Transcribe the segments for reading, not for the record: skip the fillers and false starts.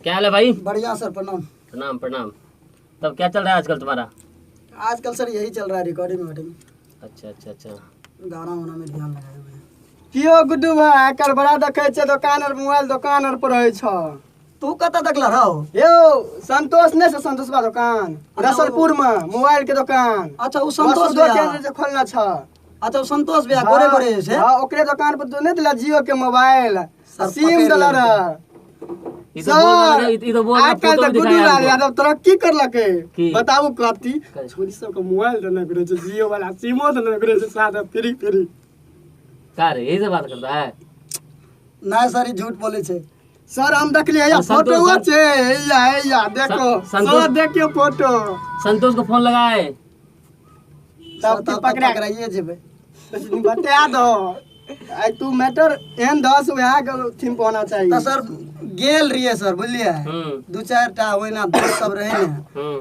क्या हाल है भाई? बढ़िया सर, प्रणाम। प्रणाम प्रणाम। तब क्या चल रहा है आजकल तुम्हारा? आजकल सर यही चल रहा है, रिकॉर्डिंग वॉर्डिंग। अच्छा अच्छा अच्छा। गाना वाना में ध्यान लगाए हुए हैं। कियो गुड्डू भाई आजकल बड़ा देखे छे दुकान और मोबाइल दुकान और पर रहै छ। तू कत तक रहो? यो संतोष ने से संतोष बा दुकान रसलपुर में मोबाइल के दुकान। अच्छा वो संतोष दो भैया। केंद्र से खोलना छ। अच्छा वो संतोष भैया गोरे गोरे से। हां ओकरे दुकान पर तो नहीं दिला जियो के मोबाइल सिम डलर। ये तो बोल रहा आजकल फोटो तो भी गुड्डू दिखाया लाल हमको। यादव तरक्की कर लके। की? बताऊ कथी छोरी सब के मोबाइल देना करे छे, जियो वाला सिमो देना करे छे, सादा फ्री फ्री। का रे यही से बात करता है? ना सर ये झूठ बोले छे। सर हम देखलिए या संतोष फोटो सर- छे या देखो संतोष- सर देखियो फोटो संतोष को फोन लगाए। तब तब पकड़ाइए जेबे। बता दो आई तू मैटर एन 10 वहाँ के थीम पे होना चाहिए। तो सर गेल रहिए सर बुझलिए। दू चार टा होई ना दोस्त सब रहे ने।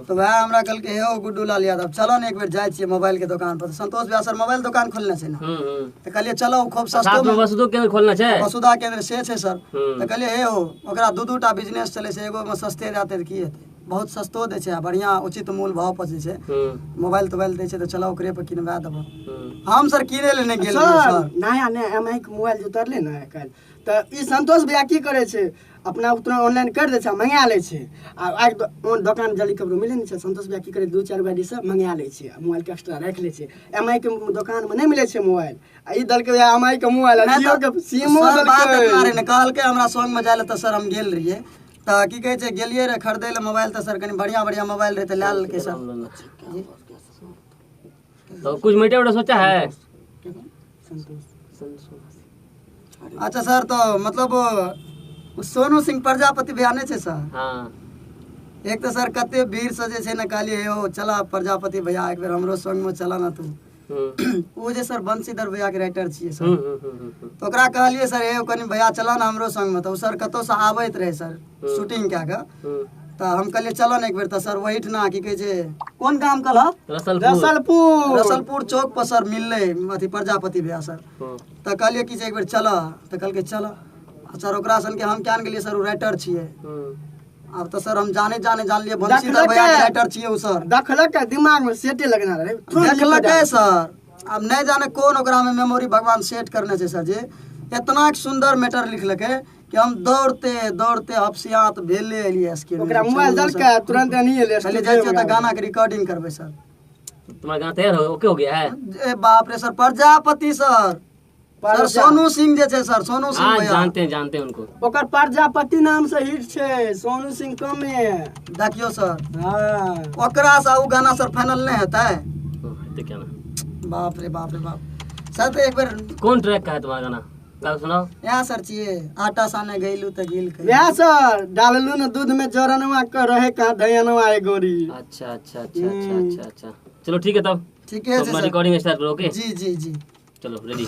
तो वह हमरा कल के हो गुड्डू लाल यादव चलो ने एक बेर जाय छिए मोबाइल के दुकान पर। संतोष भैया सर मोबाइल दुकान खोलने छे ना। तो कहलिए चलो खूब साथ सस्तो में में वसुधो केंद्र खोलना है। वसुधा केंद्र से छे सर। तो कहलिए हे हो ओकरा दू टा बिजनेस चले छे, एगो में सस्ते रहते त की हेते, बहुत सस्तो दे छे, बढ़िया उचित मूल्य भाव पर जे छे मोबाइल तोबाइल दे छे। तो चलो ओकरे पर किनवा देबो। हम सर किने लेने गेल सर नया नया एमआई के मोबाइल जो तरले ना कल तो ई संतोष भैया की करे छे अपना उतना ऑनलाइन कर दे छे, मंगा ले छे। आ आज दुकान जल्दी कबरो मिले नहीं छे। संतोष भैया की करे दू चार गाड़ी से मंगा ले छे, मोबाइल के एक्स्ट्रा रख ले छे। एमआई के दुकान में नहीं मिले छे मोबाइल, आ ई दल के एमआई के मोबाइल जियो के सिमो सर बात दल इतना रे के ने कहल के हमरा संग में जाले। तो सर हम गेल रहिए तो की कहे छे गेलिए रे खरीदे ले मोबाइल। तो सर कनी बढ़िया बढ़िया मोबाइल रहते ले लेके सर। तो कुछ मीठा उठा सोचा है? अच्छा सर तो मतलब सोनू सिंह प्रजापति भी आने छे सर। हाँ एक तो सर कते भीड़ सजे छे न कहलिए हो चला प्रजापति भैया एक बेर हमरो संग में चला ना तू। वो जे सर बंशीधर भैया के राइटर छिए सर। तो ओकरा कहलिए सर हे कनी भैया चला ना हमरो संग में। तो सर कतो से आबैत रहे सर शूटिंग क्या का। तो हम कहलिए चलो ना एक बेर। तो सर वही ठना की कहे छे कौन काम कल रसलपुर चौक पर सर मिलले अथी प्रजापति भैया सर। तो कहलिए कि एक बेर चला। तो कल के चला सर ओकरा सन के हम क्या गेलिए सर राइटर छिए। अब तो सर हम जान लिए बंशीधर भैया के राइटर छिए उ सर। देखलक दिमाग में सेटे लगना रहे देखलक सर। अब नहीं जाने कौन ओकरा में मेमोरी भगवान सेट करने छे सर। जे इतना सुंदर मैटर लिखलक है कि हम दौड़ते दौड़ते हफ्सियात भेले एलिए इसके ओकरा मोबाइल दल के तुरंत नहीं ले चले जाय छे त गाना के रिकॉर्डिंग करबे सर। तुम्हारा गाना तैयार हो ओके हो गया है? ए बाप रे sir Prajapati sir. Sir Sonu Singh जे छे सर सोनू सिंह हाँ भैया जानते हैं उनको। ओकर प्रजापति नाम से हिट छे, सोनू सिंह कम है। देखियो सर हां ओकरा से उ गाना सर फाइनल नहीं होता है। तो क्या ना बाप रे बाप सर। तो एक बार कौन ट्रैक का है तुम्हारा गाना? गा सुनाओ। यहाँ सर छिए आटा साने गइलू त गिल कइलू। या सर डाललू न दूध में जरनवा का रहे का धयनवा ए गोरी। अच्छा अच्छा अच्छा अच्छा अच्छा अच्छा चलो ठीक है तब। ठीक है तो रिकॉर्डिंग स्टार्ट करो। ओके जी जी जी चलो ready.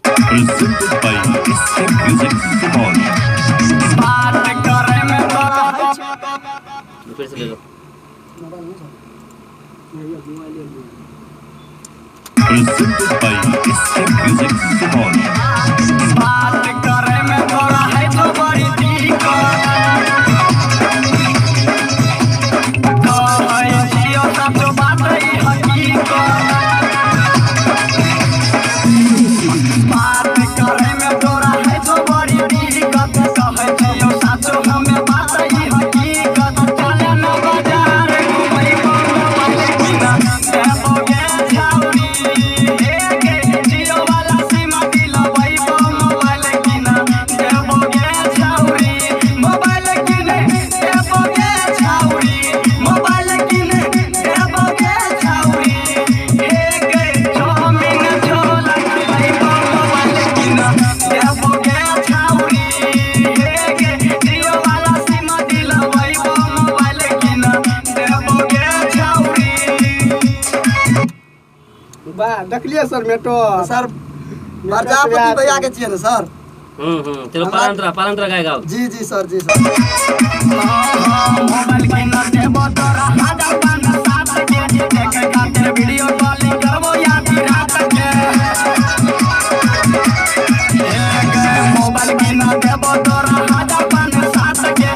Presented by Step Music Simon. फिर से ले लो। Presented by Step Music Simon. वाह देखलिए सर मेटो सर प्रजापति भैया के छिए ना सर। चलो पालंतरा गाएगा। जी जी सर जी सर। मोबाइल के न देबो तोरा हजार पान सात के देखे खातिर वीडियो कॉलिंग करबो याद रात के। मोबाइल के न देबो तोरा हजार पान सात के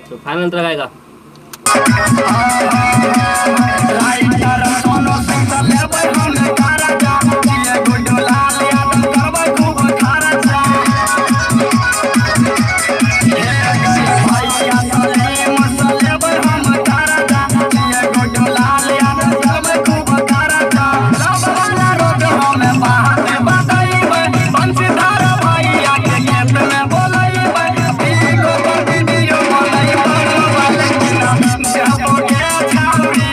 तो फाइनल लगाएगा। राइटर सोनू सिंह से लेबै हम कारजा, ये गुड्डू लाल यादव करबै खूब खर्चा। हे भैया सलीम से लेबै हम कारजा, ये गुड्डू लाल यादव करबै खूब खर्चा। सब वाला रोड हमें बात बतैबै, बंशीधर भैया के खेत में बोलैबै, एगो वीडियो बनैबै लेकिन देबोगे छाउरी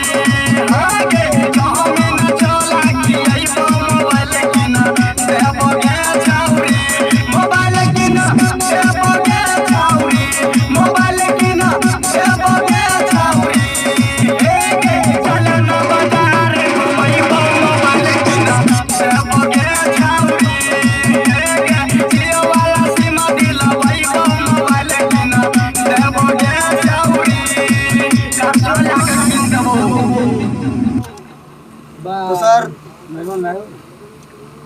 हागे जमीन चला खियैबो मोबाइल किन देबोगे छाउरी, मोबाइल किन देबोगे छाउरी, मोबाइल किन देबोगे छाउरी। एगे चलन बाजार घुमैबो मोबाइल किन देबोगे छाउरी, एगे जियो वाला सिम दिलवैबो मोबाइल किन देबोगे छाउरी। तो सर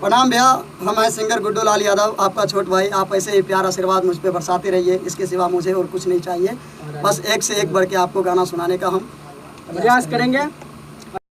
प्रणाम भैया, हम हैं सिंगर गुड्डू लाल यादव, आपका छोट भाई। आप ऐसे ही प्यार आशीर्वाद मुझ पे बरसाते रहिए, इसके सिवा मुझे और कुछ नहीं चाहिए। बस एक से एक बढ़ के आपको गाना सुनाने का हम प्रयास करेंगे।